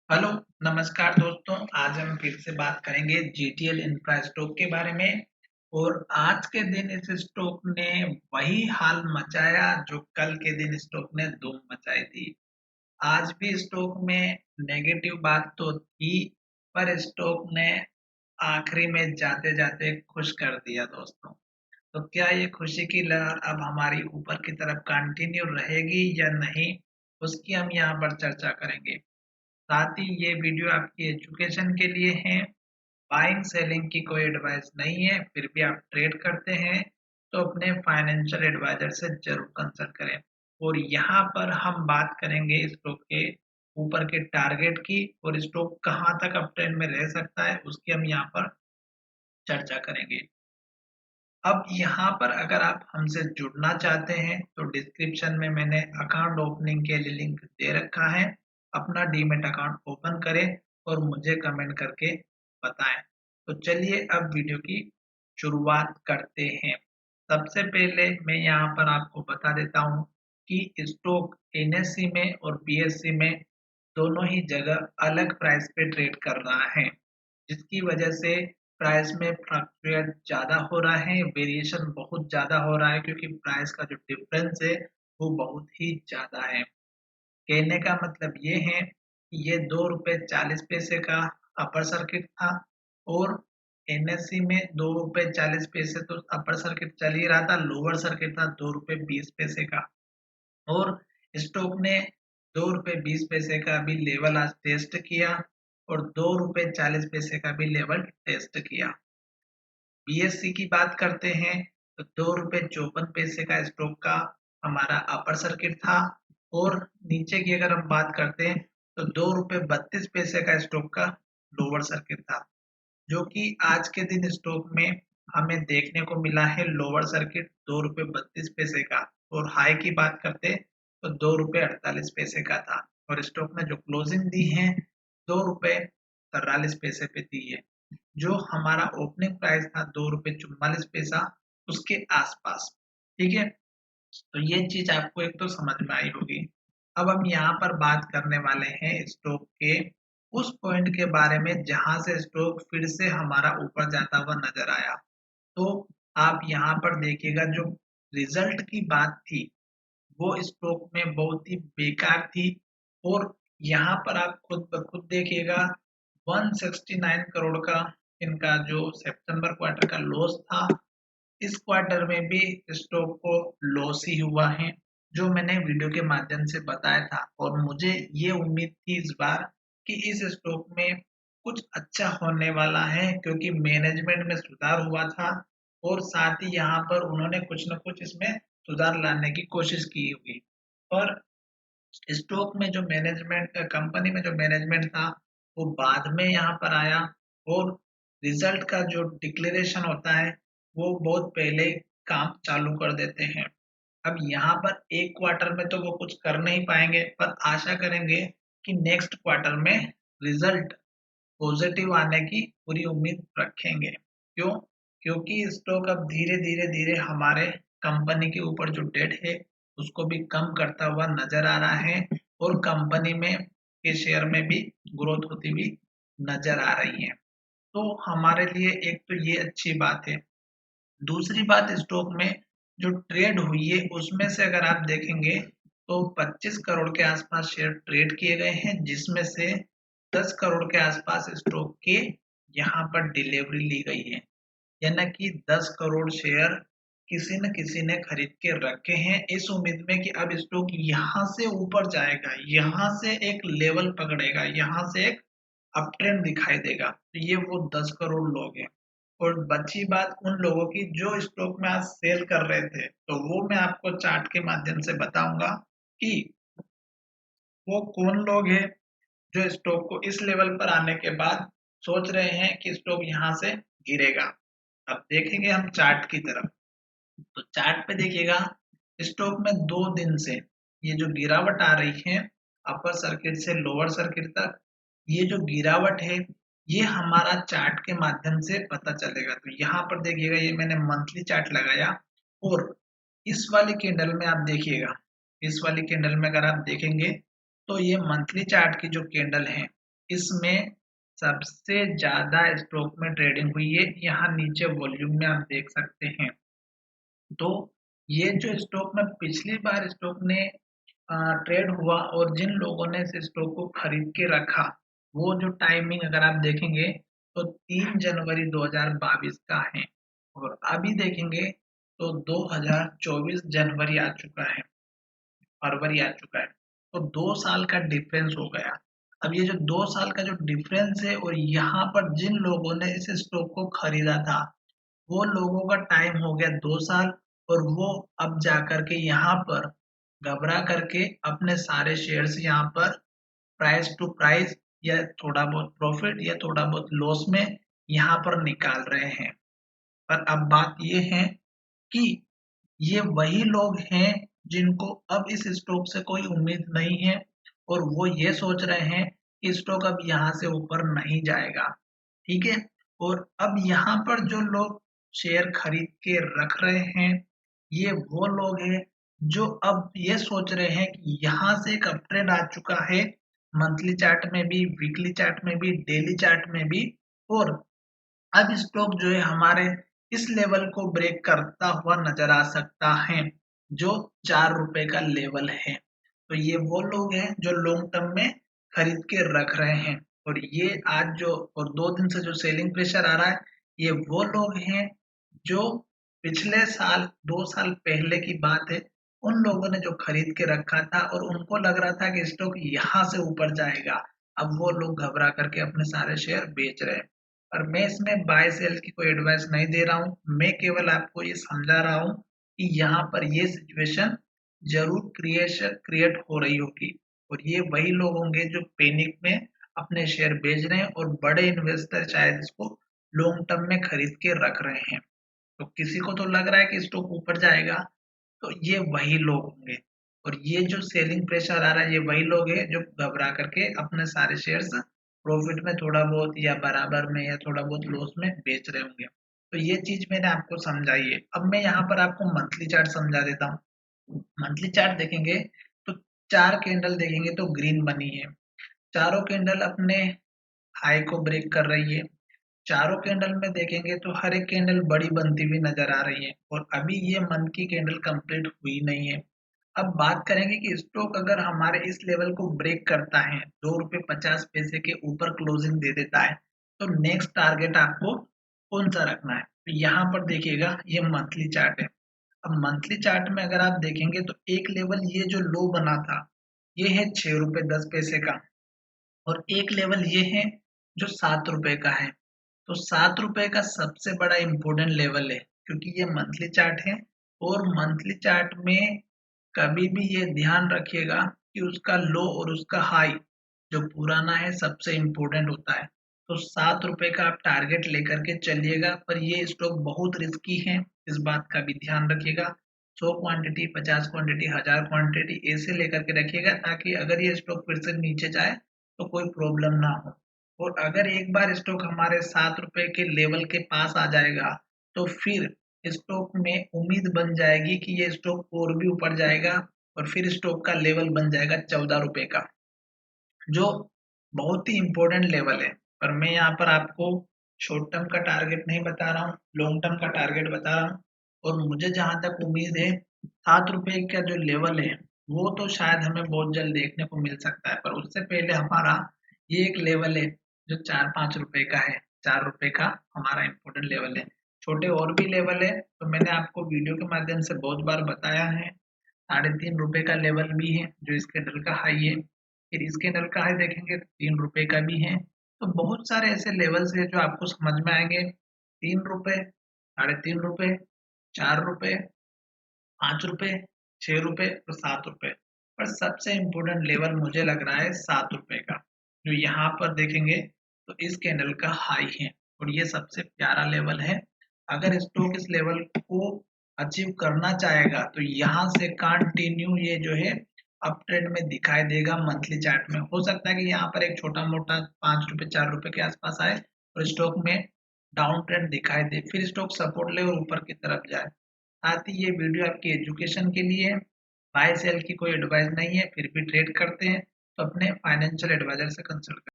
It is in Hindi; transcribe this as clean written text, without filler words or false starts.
हेलो, नमस्कार दोस्तों। आज हम फिर से बात करेंगे जीटीएल इंफ्रा स्टॉक के बारे में। और आज के दिन इस स्टॉक ने वही हाल मचाया जो कल के दिन स्टॉक ने धूम मचाई थी। आज भी स्टॉक में नेगेटिव बात तो थी, पर स्टॉक ने आखिरी में जाते जाते खुश कर दिया दोस्तों। तो क्या ये खुशी की लहर अब हमारी ऊपर की तरफ कंटिन्यू रहेगी या नहीं, उसकी हम यहाँ पर चर्चा करेंगे। साथ ही ये वीडियो आपकी एजुकेशन के लिए है। बाइंग सेलिंग की कोई एडवाइस नहीं है। फिर भी आप ट्रेड करते हैं तो अपने फाइनेंशियल एडवाइजर से जरूर कंसल्ट करें। और यहाँ पर हम बात करेंगे स्टॉक के ऊपर के टारगेट की, और स्टॉक कहाँ तक अप ट्रेंड में रह सकता है उसकी हम यहाँ पर चर्चा करेंगे। अब यहाँ पर अगर आप हमसे जुड़ना चाहते हैं तो डिस्क्रिप्शन में मैंने अकाउंट ओपनिंग के लिए लिंक दे रखा है। अपना डीमैट अकाउंट ओपन करें और मुझे कमेंट करके बताएं। तो चलिए अब वीडियो की शुरुआत करते हैं। सबसे पहले मैं यहाँ पर आपको बता देता हूँ कि स्टॉक एनएससी में और बीएससी में दोनों ही जगह अलग प्राइस पे ट्रेड कर रहा है, जिसकी वजह से प्राइस में फ्लक्चुएट ज़्यादा हो रहा है, वेरिएशन बहुत ज़्यादा हो रहा है, क्योंकि प्राइस का जो डिफरेंस है वो बहुत ही ज़्यादा है। कहने का मतलब ये है कि ये 2 रुपए 40 पैसे का अपर सर्किट था, और एनएससी में 2 रुपए 40 पैसे तो अपर सर्किट चल ही रहा था, लोअर सर्किट था 2 रुपए 20 पैसे का। और स्टॉक ने 2 रुपए 20 पैसे का भी लेवल आज टेस्ट किया, और 2 रुपए 40 पैसे का भी लेवल टेस्ट किया। बीएससी की बात करते हैं तो 2 रुपए 54 पैसे का स्टॉक का हमारा अपर सर्किट था, और नीचे की अगर हम बात करते हैं तो 2 रुपए 32 पैसे का स्टॉक का लोअर सर्किट था, जो कि आज के दिन स्टॉक में हमें देखने को मिला है लोअर सर्किट 2 रुपए 32 पैसे का। और हाई की बात करते हैं तो 2 रुपए 48 पैसे का था, और स्टॉक ने जो क्लोजिंग दी है 2 रुपए 43 पैसे पे दी है, जो हमारा ओपनिंग प्राइस था 2 रुपए 44 पैसा, उसके आसपास। ठीक है, तो ये चीज आपको एक तो समझ में आई होगी। अब हम यहाँ पर बात करने वाले हैं स्टॉक के उस पॉइंट के बारे में जहां से स्टॉक फिर से हमारा ऊपर जाता हुआ नजर आया। तो आप यहाँ पर देखिएगा, जो रिजल्ट की बात थी वो स्टॉक में बहुत ही बेकार थी। और यहाँ पर आप खुद ब खुद देखिएगा, 169 करोड़ का इनका जो सितंबर क्वार्टर का लॉस था, इस क्वार्टर में भी स्टॉक को लॉस ही हुआ है, जो मैंने वीडियो के माध्यम से बताया था। और मुझे ये उम्मीद थी इस बार कि इस स्टॉक में कुछ अच्छा होने वाला है, क्योंकि मैनेजमेंट में सुधार हुआ था, और साथ ही यहाँ पर उन्होंने कुछ न कुछ इसमें सुधार लाने की कोशिश की होगी। पर स्टॉक में जो मैनेजमेंट कंपनी में जो मैनेजमेंट था वो बाद में यहाँ पर आया, और रिजल्ट का जो डिक्लेरेशन होता है वो बहुत पहले काम चालू कर देते हैं। अब यहाँ पर एक क्वार्टर में तो वो कुछ कर नहीं पाएंगे, पर आशा करेंगे कि नेक्स्ट क्वार्टर में रिजल्ट पॉजिटिव आने की पूरी उम्मीद रखेंगे। क्यों? क्योंकि स्टॉक अब धीरे धीरे धीरे हमारे कंपनी के ऊपर जो डेट है उसको भी कम करता हुआ नजर आ रहा है, और कंपनी में के शेयर में भी ग्रोथ होती हुई नजर आ रही है। तो हमारे लिए एक तो ये अच्छी बात है। दूसरी बात, स्टॉक में जो ट्रेड हुई है उसमें से अगर आप देखेंगे तो 25 करोड़ के आसपास शेयर ट्रेड किए गए हैं, जिसमें से 10 करोड़ के आसपास स्टॉक के यहाँ पर डिलीवरी ली गई है। यानी कि 10 करोड़ शेयर किसी न किसी ने खरीद के रखे हैं, इस उम्मीद में कि अब स्टॉक यहाँ से ऊपर जाएगा, यहाँ से एक लेवल पकड़ेगा, यहाँ से एक अप ट्रेंड दिखाई देगा। तो ये वो 10 करोड़ लोग हैं। और बची बात उन लोगों की जो स्टॉक में आज सेल कर रहे थे, तो वो मैं आपको चार्ट के माध्यम से बताऊंगा कि वो कौन लोग हैं जो स्टॉक को इस लेवल पर आने के बाद सोच रहे हैं कि स्टॉक यहाँ से गिरेगा। अब देखेंगे हम चार्ट की तरफ। तो चार्ट पे देखिएगा, स्टॉक में 2 दिन से ये जो गिरावट आ रही है अपर सर्किट से लोअर सर्किट तक, ये जो गिरावट है ये हमारा चार्ट के माध्यम से पता चलेगा। तो यहाँ पर देखिएगा, ये मैंने मंथली चार्ट लगाया, और इस वाली कैंडल में आप देखिएगा, इस वाली कैंडल में अगर आप देखेंगे तो ये मंथली चार्ट की जो कैंडल है इसमें सबसे ज्यादा स्टॉक में ट्रेडिंग हुई है, यहाँ नीचे वॉल्यूम में आप देख सकते हैं। तो ये जो स्टॉक में पिछली बार स्टॉक ने ट्रेड हुआ और जिन लोगों ने इस स्टॉक को खरीद के रखा, वो जो टाइमिंग अगर आप देखेंगे तो 3 जनवरी 2022 का है, और अभी देखेंगे तो 2024 जनवरी आ चुका है, फरवरी आ चुका है। तो 2 साल का डिफरेंस हो गया। अब ये जो 2 साल का जो डिफरेंस है, और यहाँ पर जिन लोगों ने इस स्टॉक को खरीदा था, वो लोगों का टाइम हो गया 2 साल, और वो अब जा करके यहाँ पर घबरा करके अपने सारे शेयर्स यहाँ पर प्राइस टू प्राइस या थोड़ा बहुत प्रॉफिट या थोड़ा बहुत लॉस में यहाँ पर निकाल रहे हैं। पर अब बात ये है कि ये वही लोग हैं जिनको अब इस स्टॉक से कोई उम्मीद नहीं है, और वो ये सोच रहे हैं कि स्टॉक अब यहाँ से ऊपर नहीं जाएगा। ठीक है, और अब यहाँ पर जो लोग शेयर खरीद के रख रहे हैं, ये वो लोग हैं जो अब ये सोच रहे हैं कि यहाँ से एक अपट्रेंड आ चुका है, मंथली चार्ट में भी, वीकली चार्ट में भी, डेली चार्ट में भी, और अब स्टॉक जो है हमारे इस लेवल को ब्रेक करता हुआ नजर आ सकता है, जो 4 रुपए का लेवल है। तो ये वो लोग हैं जो लॉन्ग टर्म में खरीद के रख रहे हैं, और ये आज जो और 2 दिन से जो सेलिंग प्रेशर आ रहा है, ये वो लोग हैं जो पिछले साल 2 साल पहले की बात है, उन लोगों ने जो खरीद के रखा था और उनको लग रहा था कि स्टॉक यहाँ से ऊपर जाएगा, अब वो लोग घबरा करके अपने सारे शेयर बेच रहे हैं। और मैं इसमें बाय सेल की कोई एडवाइस नहीं दे रहा हूँ, मैं केवल आपको ये समझा रहा हूँ कि यहाँ पर ये सिचुएशन जरूर क्रिएट हो रही होगी, और ये वही लोग होंगे जो पैनिक में अपने शेयर बेच रहे हैं, और बड़े इन्वेस्टर शायद इसको लॉन्ग टर्म में खरीद के रख रहे हैं। तो किसी को तो लग रहा है कि स्टॉक ऊपर जाएगा, तो ये वही लोग होंगे, और ये जो सेलिंग प्रेशर आ रहा है, ये वही लोग हैं जो घबरा करके अपने सारे शेयर्स प्रॉफिट में थोड़ा बहुत या बराबर में या थोड़ा बहुत लॉस में बेच रहे होंगे। तो ये चीज मैंने आपको समझाई है। अब मैं यहाँ पर आपको मंथली चार्ट समझा देता हूँ। मंथली चार्ट देखेंगे तो 4 कैंडल देखेंगे तो ग्रीन बनी है, चारों कैंडल अपने हाई को ब्रेक कर रही है। चारों कैंडल में देखेंगे तो हर एक कैंडल बड़ी बनती हुई नजर आ रही है, और अभी ये मंथ की कैंडल कंप्लीट हुई नहीं है। अब बात करेंगे कि स्टॉक अगर हमारे इस लेवल को ब्रेक करता है, 2 रुपये 50 पैसे के ऊपर क्लोजिंग दे देता है, तो नेक्स्ट टारगेट आपको कौन सा रखना है? तो यहाँ पर देखिएगा, ये मंथली चार्ट है। अब मंथली चार्ट में अगर आप देखेंगे तो एक लेवल ये जो लो बना था, ये है 6 रुपये 10 पैसे का, और एक लेवल ये है जो 7 रुपए का है। तो 7 रुपए का सबसे बड़ा इम्पोर्टेंट लेवल है, क्योंकि ये मंथली चार्ट है, और मंथली चार्ट में कभी भी ये ध्यान रखिएगा कि उसका लो और उसका हाई जो पुराना है सबसे इम्पोर्टेंट होता है। तो 7 रुपए का आप टारगेट लेकर के चलिएगा, पर ये स्टॉक बहुत रिस्की है, इस बात का भी ध्यान रखिएगा। 100 क्वांटिटी, 50 क्वांटिटी, 1000 क्वांटिटी ऐसे लेकर के रखिएगा, ताकि अगर ये स्टॉक फिर से नीचे जाए तो कोई प्रॉब्लम ना हो। और अगर एक बार स्टॉक हमारे 7 रुपए के लेवल के पास आ जाएगा, तो फिर स्टॉक में उम्मीद बन जाएगी कि ये स्टॉक और भी ऊपर जाएगा, और फिर स्टॉक का लेवल बन जाएगा 14 रुपए का, जो बहुत ही इम्पोर्टेंट लेवल है। पर मैं यहाँ पर आपको शॉर्ट टर्म का टारगेट नहीं बता रहा हूँ, लॉन्ग टर्म का टारगेट बता रहा हूँ। और मुझे जहाँ तक उम्मीद है, 7 रुपए का जो लेवल है वो तो शायद हमें बहुत जल्द देखने को मिल सकता है, पर उससे पहले हमारा ये एक लेवल है जो 4-5 रुपए का है। 4 रुपए का हमारा इम्पोर्टेंट लेवल है। छोटे और भी लेवल है, तो मैंने आपको वीडियो के माध्यम से बहुत बार बताया है। 3.5 रुपए का लेवल भी है जो इस कैंडल का हाई है, फिर इस कैंडल का हाई देखेंगे तो 3 रुपए का भी है। तो बहुत सारे ऐसे लेवल्स है जो आपको समझ में आएंगे। 3 रुपए, 3.5 रुपए, 4 रुपए, 5 रुपए, 6 रुपए और 7 रुपए। पर सबसे इम्पोर्टेंट लेवल मुझे लग रहा है 7 रुपए का, जो यहाँ पर देखेंगे तो इस कैंडल का हाई है, और ये सबसे प्यारा लेवल है। अगर स्टॉक इस लेवल को अचीव करना चाहेगा, तो यहाँ से कंटिन्यू ये जो है अप ट्रेंड में दिखाई देगा। मंथली चार्ट में हो सकता है कि यहाँ पर एक छोटा मोटा 5 रुपए 4 रुपए के आसपास आए, और स्टॉक में डाउन ट्रेंड दिखाई दे, फिर स्टॉक सपोर्ट ले और ऊपर की तरफ जाए। साथ ही ये वीडियो आपकी एजुकेशन के लिए है, बाय सेल की कोई एडवाइस नहीं है, फिर भी ट्रेड करते हैं तो अपने फाइनेंशियल एडवाइजर से कंसल्ट